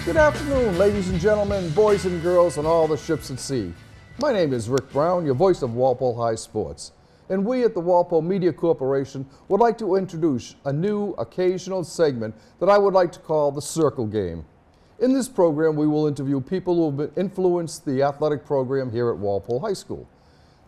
Good afternoon, ladies and gentlemen, boys and girls, and all the ships at sea. My name is Rick Brown, your voice of Walpole High Sports. And we at the Walpole Media Corporation would like to introduce a new occasional segment that I would like to call the Circle Game. In this program, we will interview people who have influenced the athletic program here at Walpole High School.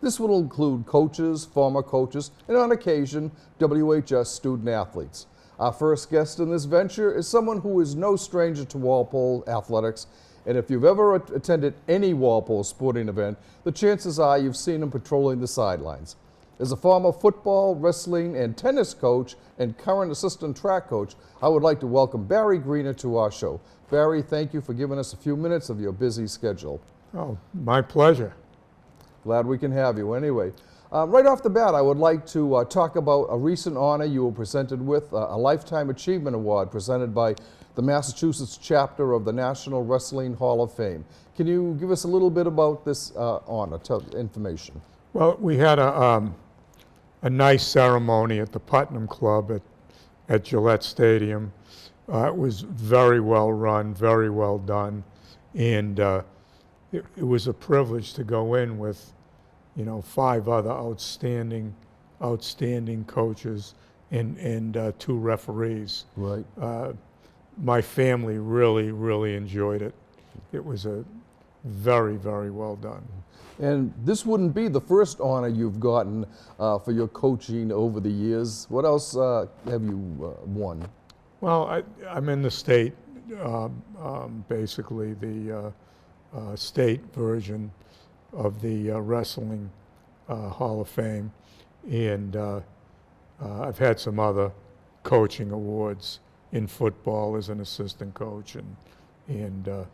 This will include coaches, former coaches, and on occasion, WHS student athletes. Our first guest in this venture is someone who is no stranger to Walpole athletics, and if you've ever attended any Walpole sporting event, the chances are you've seen him patrolling the sidelines. As a former football, wrestling, and tennis coach and current assistant track coach, I would like to welcome Barry Greener to our show. Barry, thank you for giving us a few minutes of your busy schedule. Oh, my pleasure. Glad we can have you. Anyway, right off the bat, I would like to talk about a recent honor you were presented with, a Lifetime Achievement Award presented by the Massachusetts chapter of the National Wrestling Hall of Fame. Can you give us a little bit about this honor, information? Well, we had a nice ceremony at the Putnam Club at Gillette Stadium. It was very well run, very well done, and it was a privilege to go in with, 5 other outstanding coaches and 2 referees. Right. My family really enjoyed it. It was a very, very well done. And this wouldn't be the first honor you've gotten for your coaching over the years. What else have you won? Well, I'm in the state, basically the state version of the Wrestling Hall of Fame, and I've had some other coaching awards in football as an assistant coach and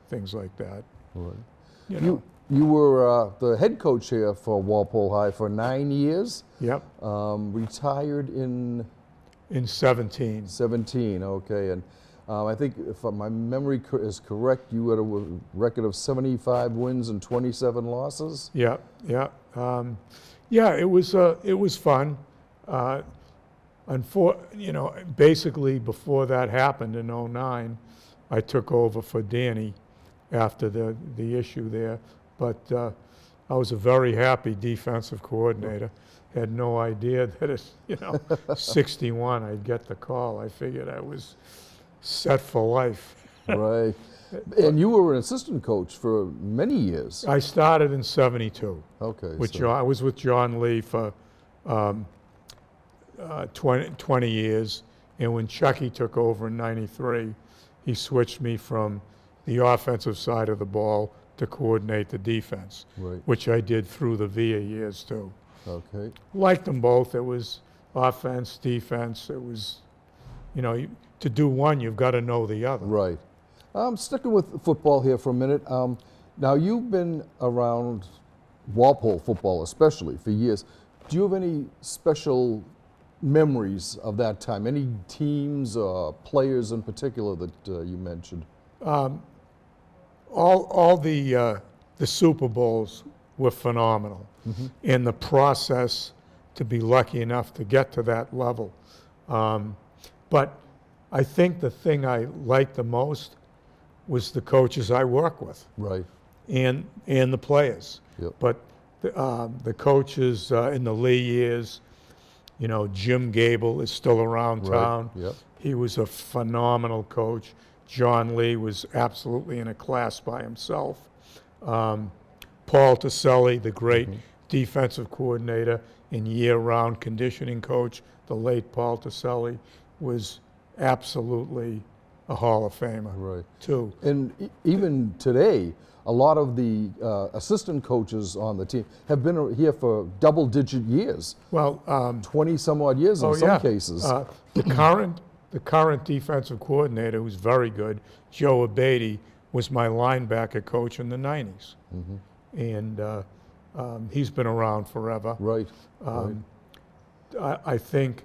things like that. Right. You were the head coach here for Walpole High for 9 years. Yep. Retired in 17. 17, okay. And I think if my memory is correct, you had a record of 75 wins and 27 losses. Yeah. It was fun. Basically before that happened in '09, I took over for Danny after the issue there. But I was a very happy defensive coordinator. Had no idea that at 61 I'd get the call. I figured I was set for life. Right. And you were an assistant coach for many years. I started in '72. Okay. I was with John Lee for 20 years, and when Chucky took over in '93, he switched me from the offensive side of the ball to coordinate the defense, right, which I did through the VIA years too. Okay. Liked them both. It was offense, defense. It was, to do one, you've got to know the other. Right. Sticking with football here for a minute. Now, you've been around Walpole football especially for years. Do you have any special memories of that time? Any teams or players in particular that you mentioned? All the Super Bowls were phenomenal, and the process to be lucky enough to get to that level. But I think the thing I liked the most was the coaches I work with, right, and the players. Yep. But the coaches in the Lee years, Jim Gable is still around town. Right. Yep. He was a phenomenal coach. John Lee was absolutely in a class by himself. Paul Taselli, the great defensive coordinator and year-round conditioning coach, the late Paul Taselli, was absolutely a Hall of Famer, right, too. And even today, a lot of the assistant coaches on the team have been here for double-digit years. Well, 20-some-odd years in some cases. The current defensive coordinator, who's very good, Joe Abatey, was my linebacker coach in the '90s, and he's been around forever. Right. I think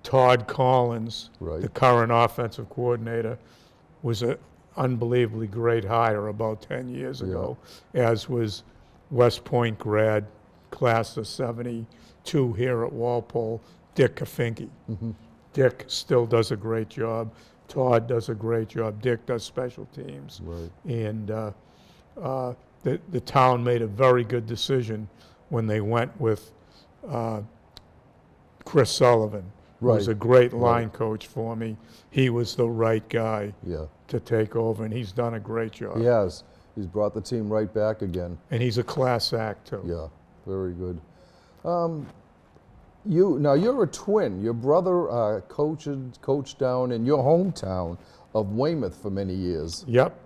Todd Collins, the current offensive coordinator, was an unbelievably great hire about 10 years ago, as was West Point grad, class of '72 here at Walpole, Dick Kafinke. Dick still does a great job. Todd does a great job. Dick does special teams. Right. And the town made a very good decision when they went with Chris Sullivan, who was Right. a great line coach for me. He was the right guy Yeah. to take over, and he's done a great job. He has. He's brought the team right back again. And he's a class act, too. Yeah. Very good. You're a twin. Your brother coached down in your hometown of Weymouth for many years. Yep.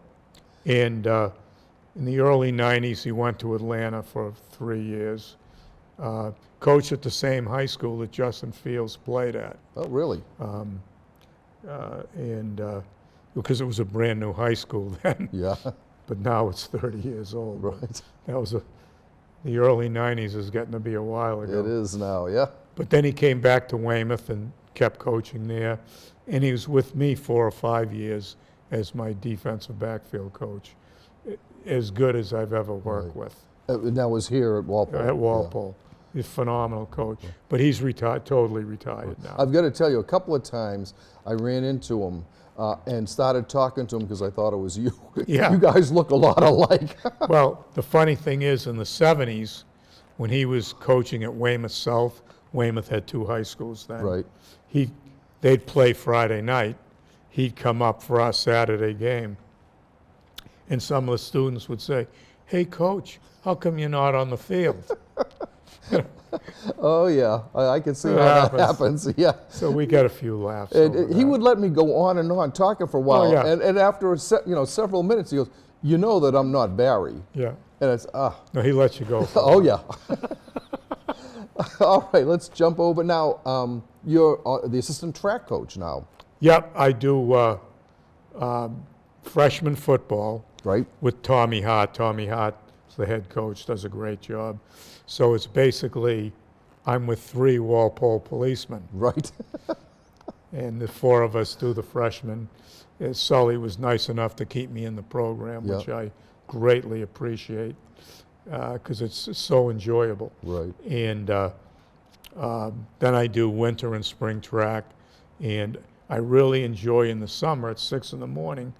And in the early 90s, he went to Atlanta for 3 years. Coached at the same high school that Justin Fields played at. Oh, really? Because it was a brand new high school then, Yeah. but now it's 30 years old. Right. That was the early 90s is getting to be a while ago. It is now, yeah. But then he came back to Weymouth and kept coaching there. And he was with me 4 or 5 years as my defensive backfield coach. As good as I've ever worked Right. with. And that was here at Walpole. At Walpole. He's a phenomenal coach. But he's totally retired now. I've got to tell you, a couple of times I ran into him and started talking to him because I thought it was you. Yeah. You guys look a lot alike. Well, the funny thing is, in the 70s, when he was coaching at Weymouth South, Weymouth had 2 high schools then. Right. They'd play Friday night. He'd come up for our Saturday game. And some of the students would say, "Hey, Coach, how come you're not on the field?" Oh, yeah. I can see It how that happens. happens. Yeah. So we got a few laughs. And over he that. would let me go on and on talking for a while. yeah. And after several minutes, he goes, "You know that I'm not Barry." Yeah. And it's, No, he lets you go. For oh, yeah. All right, let's jump over. Now, you're the assistant track coach now, Yep, I do freshman football right? with Tommy Hart. Tommy Hart, the head coach, does a great job. So it's basically, I'm with 3 Walpole policemen, Right. and the 4 of us do the freshmen. Sully was nice enough to keep me in the program, Yeah. which I greatly appreciate because it's so enjoyable. Right. And then I do winter and spring track, and I really enjoy in the summer at 6 in the morning.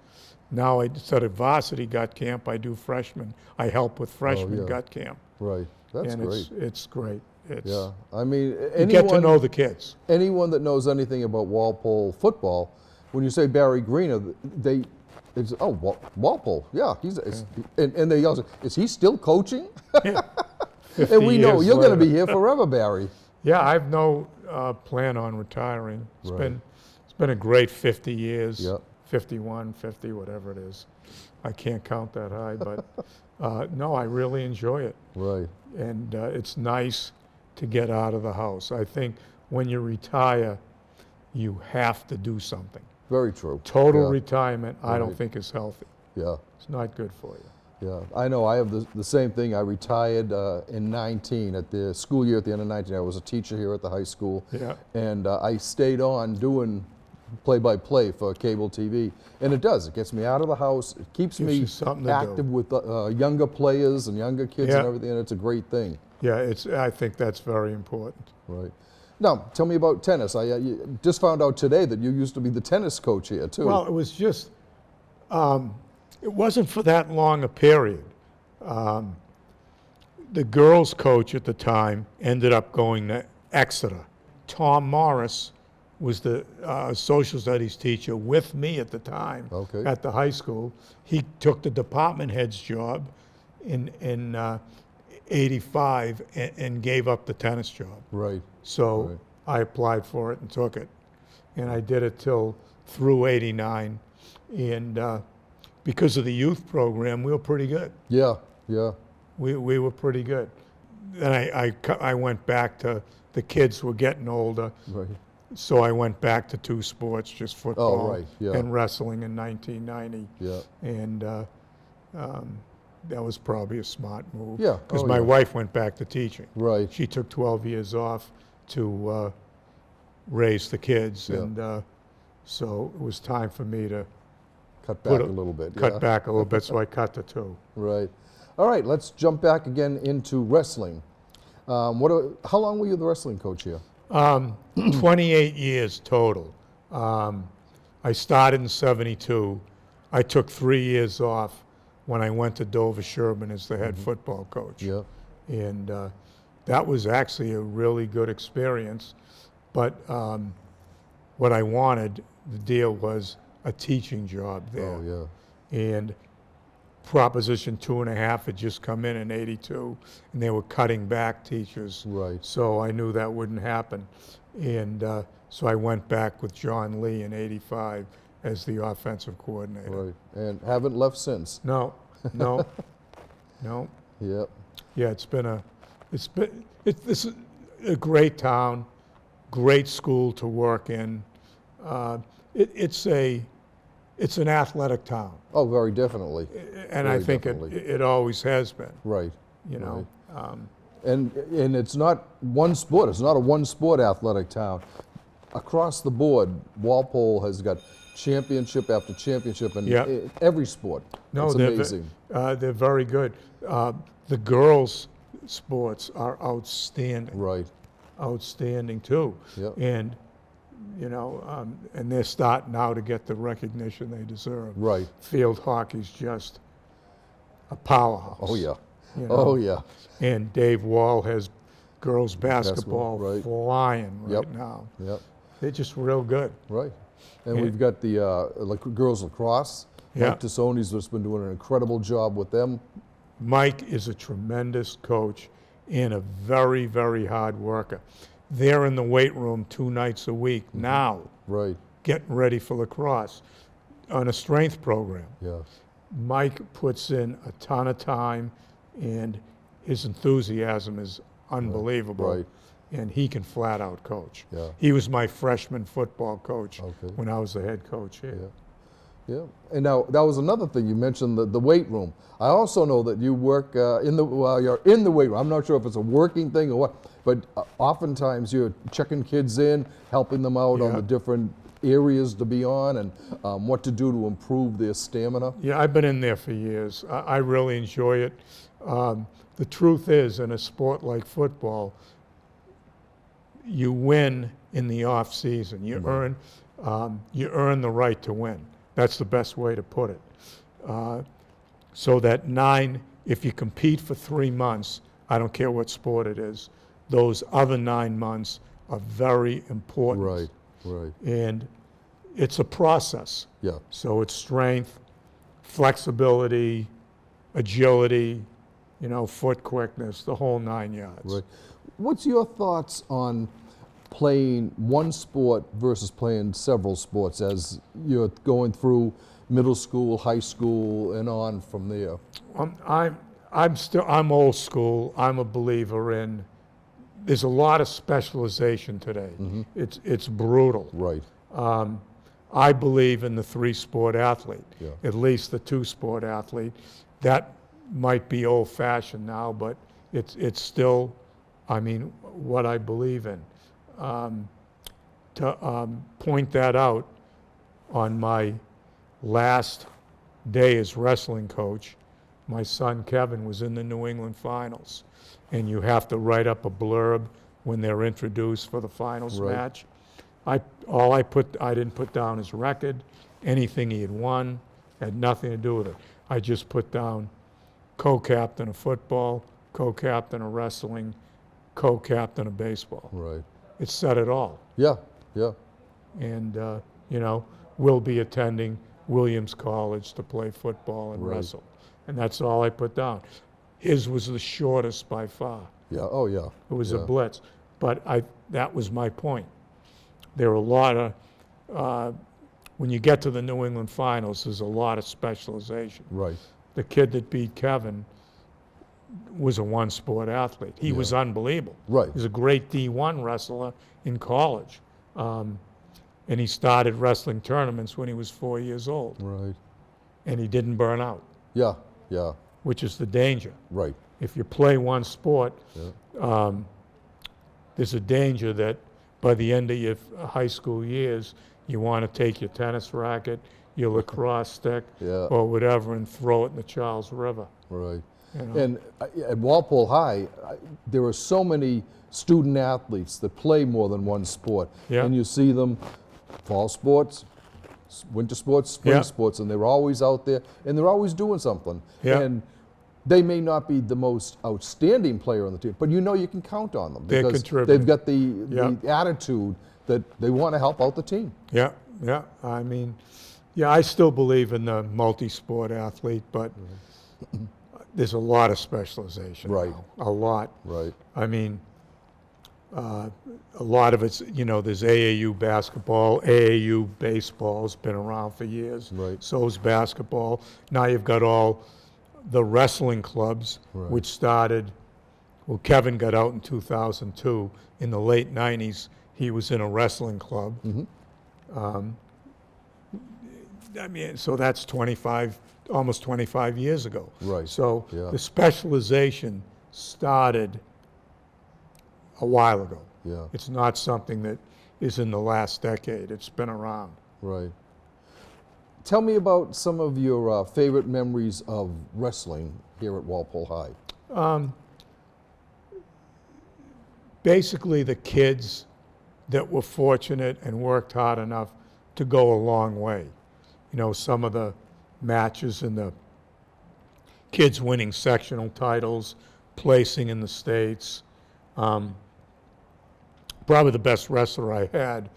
Now instead of varsity gut camp, I do freshman. I help with freshman yeah. gut camp. Right. That's And great. it's great. It's, Yeah. I mean, you get to know the kids. anyone that knows anything about Walpole football, when you say Barry Greener, it's Walpole. Yeah, and they also, is he still coaching? Yeah. And we 50 know years you're going to later. be here forever, Barry. Yeah, I've no plan on retiring. It's Right. been a great 50 years. Yep. 51, 50, whatever it is. I can't count that high, but no, I really enjoy it. Right. And it's nice to get out of the house. I think when you retire, you have to do something. Very true. Total Yeah. retirement, I don't Right. think is healthy. Yeah. It's not good for you. Yeah, I know. I have the same thing. I retired in 19 at the school year at the end of 19. I was a teacher here at the high school. Yeah. And I stayed on doing play-by-play for cable TV. And it does. It gets me out of the house. It keeps Gives me you something to active do. with younger players and younger kids Yeah. and everything. And it's a great thing. Yeah, I think that's very important. Right. Now, tell me about tennis. I just found out today that you used to be the tennis coach here, too. Well, it was just, it wasn't for that long a period. The girls' coach at the time ended up going to Exeter. Tom Morris was the social studies teacher with me at the time Okay. at the high school. He took the department head's job in 85 and gave up the tennis job. Right. So Right. I applied for it and took it. And I did it through 89. And because of the youth program, we were pretty good. Yeah, yeah. We were pretty good. Then I went back to, the kids were getting older, Right. so I went back to 2 sports, just football right, yeah. and wrestling in 1990. Yeah. And that was probably a smart move. Yeah, Because oh, my yeah. wife went back to teaching. Right. She took 12 years off to raise the kids, Yeah. and so it was time for me to Cut back a little bit. cut yeah. back a little bit, so I cut to 2. Right. All right, let's jump back again into wrestling. How long were you the wrestling coach here? 28 years total. I started in '72. I took 3 years off when I went to Dover Sherman as the head football coach. Yeah. And that was actually a really good experience. But what I wanted, the deal was a teaching job there. Oh, And Proposition 2.5 had just come in '82, and they were cutting back teachers. Right. So I knew that wouldn't happen. And so I went back with John Lee in '85 as the offensive coordinator. Right. And haven't left since. No, no, no. Yep. Yeah, this is a great town, great school to work in. It's an athletic town, Oh, very definitely. and Very I think definitely. it always has been. Right. You know, And it's not one sport. It's not a one-sport athletic town. Across the board, Walpole has got championship after championship in Yeah. every sport. no, It's they're amazing. they're very good. The girls' sports are outstanding. Right. Outstanding too. Yep. And and they're starting now to get the recognition they deserve. Right. Field hockey's just a powerhouse. Oh, yeah. you know. Oh, yeah. And Dave Wall has girls basketball right. flying right Yep. now. Yep. They're just real good. Right. And Yeah. we've got the girls lacrosse. Yeah. Mike Tassoni's just been doing an incredible job with them. Mike is a tremendous coach and a very, very hard worker. They're in the weight room 2 nights a week now, Right. getting ready for lacrosse on a strength program. Yeah. Mike puts in a ton of time, and his enthusiasm is unbelievable. Right. And he can flat out coach. Yeah. He was my freshman football coach Okay. when I was the head coach here. Yeah. Yeah, and now that was another thing you mentioned, the weight room. I also know that you work you're in the weight room. I'm not sure if it's a working thing or what, but oftentimes you're checking kids in, helping them out on Yeah. the different areas to be on and what to do to improve their stamina. Yeah, I've been in there for years. I really enjoy it. The truth is, in a sport like football, you win in the off season. You earn the right to win. That's the best way to put it. So that if you compete for 3 months, I don't care what sport it is, those other 9 months are very important. Right, right. And it's a process. Yeah, So it's strength, flexibility, agility, foot quickness, the whole 9 yards. right. What's your thoughts on playing one sport versus playing several sports as you're going through middle school, high school, and on from there? I'm old school. I'm a believer in. There's a lot of specialization today. It's brutal. Right. I believe in the 3-sport athlete, Yeah. at least the 2-sport athlete. That might be old-fashioned now, but it's still, what I believe in. To point that out, on my last day as wrestling coach, my son Kevin was in the New England finals, and you have to write up a blurb when they're introduced for the finals Right. match. I didn't put down his record, anything he had won, had nothing to do with it. I just put down co-captain of football, co-captain of wrestling, co-captain of baseball. Right. It said it all. Yeah, yeah. And, we'll be attending Williams College to play football and Right. wrestle. And that's all I put down. His was the shortest by far. Yeah, oh yeah. It was a Yeah. blitz. But that was my point. There are a lot of, when you get to the New England finals, there's a lot of specialization. Right. The kid that beat Kevin was a 1-sport athlete. He was unbelievable. Right. He was a great D1 wrestler in college. And he started wrestling tournaments when he was 4 years old. Right. And he didn't burn out, Yeah, yeah. which is the danger. Right. If you play one sport, Yeah. there's a danger that by the end of your high school years, you want to take your tennis racket, your lacrosse stick, Yeah. or whatever, and throw it in the Charles River. Right. You know? And at Walpole High, there are so many student athletes that play more than one sport. Yeah. And you see them fall sports, winter sports, spring Yeah. sports, and they're always out there, and they're always doing something. Yeah. And they may not be the most outstanding player on the team, but you know you can count on them They're because contributing. they've got the attitude that they want to help out the team. Yeah, yeah. I mean, yeah, I still believe in the multi-sport athlete, but there's a lot of specialization. Right. Now, a lot. Right. I mean, a lot of it's, you know, there's AAU basketball, AAU baseball's been around for years. Right. So's basketball. Now you've got all the wrestling clubs, Right. which started, well, Kevin got out in 2002. In the late 90s, he was in a wrestling club. I mean, so that's 25, almost 25 years ago. Right. So Yeah. the specialization started a while ago. Yeah. It's not something that is in the last decade. It's been around. Right. Tell me about some of your favorite memories of wrestling here at Walpole High. Basically, the kids that were fortunate and worked hard enough to go a long way. You know, some of the matches and the kids winning sectional titles, placing in the states. Probably the best wrestler I had,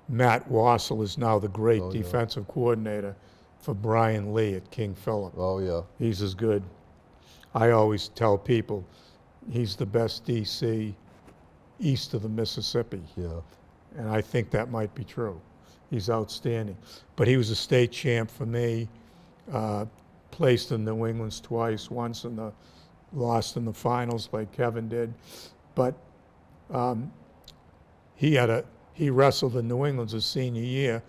Matt Wassel, is now the great defensive coordinator for Brian Lee at King Philip. Oh, yeah. He's as good. I always tell people he's the best DC east of the Mississippi. Yeah. And I think that might be true. He's outstanding. But he was a state champ for me, placed in New England's twice, once in the, lost in the finals like Kevin did. But he wrestled in New England's his senior year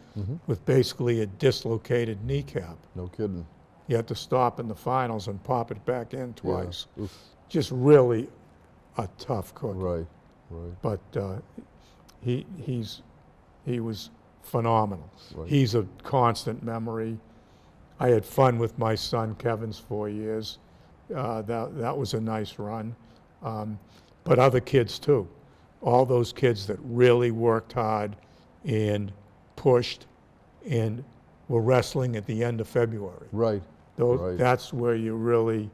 with basically a dislocated kneecap. No kidding. He had to stop in the finals and pop it back in twice. Yeah. Oof. Just really a tough cookie. Right. Right. But he was phenomenal. Right. He's a constant memory. I had fun with my son Kevin's 4 years. That was a nice run. But other kids too. All those kids that really worked hard and pushed and were wrestling at the end of February. Right. Those, Right. That's where you really,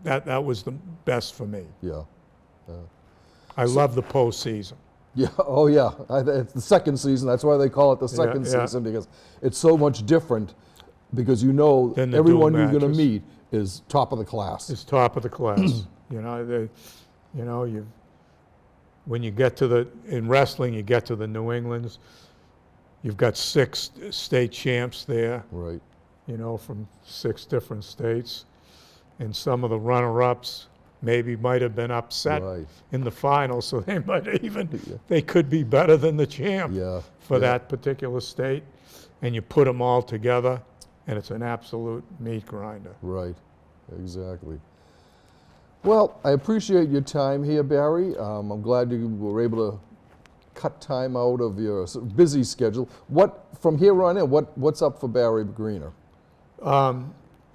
that was the best for me. Yeah. I love the postseason. Yeah. Oh, yeah. It's the second season. That's why they call it the second yeah. season, because it's so much different. Because you know Then the everyone dual you're going to matches. meet is top of the class. It's top of the class. When you get to in wrestling, you get to the New Englands. You've got 6 state champs there, Right. from 6 different states. And some of the runner-ups might have been upset Right. in the final, so they might even, they could be better than the champ Yeah. for Yeah. that particular state. And you put them all together, and it's an absolute meat grinder. Right. Exactly. Well, I appreciate your time here, Barry. I'm glad you were able to cut time out of your busy schedule. From here on in, what's up for Barry Greener?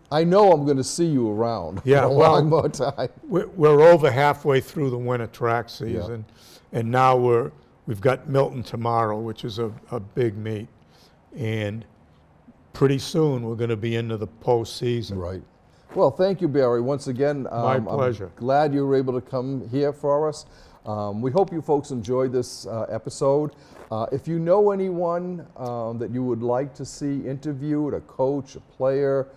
I know I'm going to see you around Yeah, for a well, long more time. We're over halfway through the winter track season, and now we've got Milton tomorrow, which is a big meet, and pretty soon we're going to be into the postseason. Right. Well, thank you, Barry, once again. My pleasure. I'm glad you were able to come here for us. We hope you folks enjoyed this episode. If you know anyone that you would like to see interviewed, a coach, a player,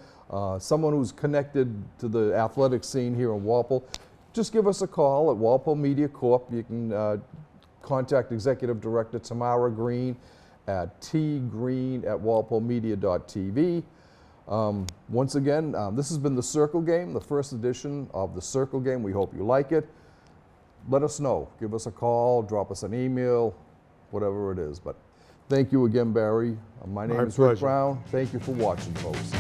someone who's connected to the athletic scene here in Walpole, just give us a call at Walpole Media Corp. You can contact Executive Director Tamara Green at tgreen@walpolemedia.tv. Once again, this has been the Circle Game, the first edition of the Circle Game. We hope you like it. Let us know. Give us a call, drop us an email, whatever it is. But thank you again, Barry. My name is Rick pleasure. Brown. Thank you for watching, folks.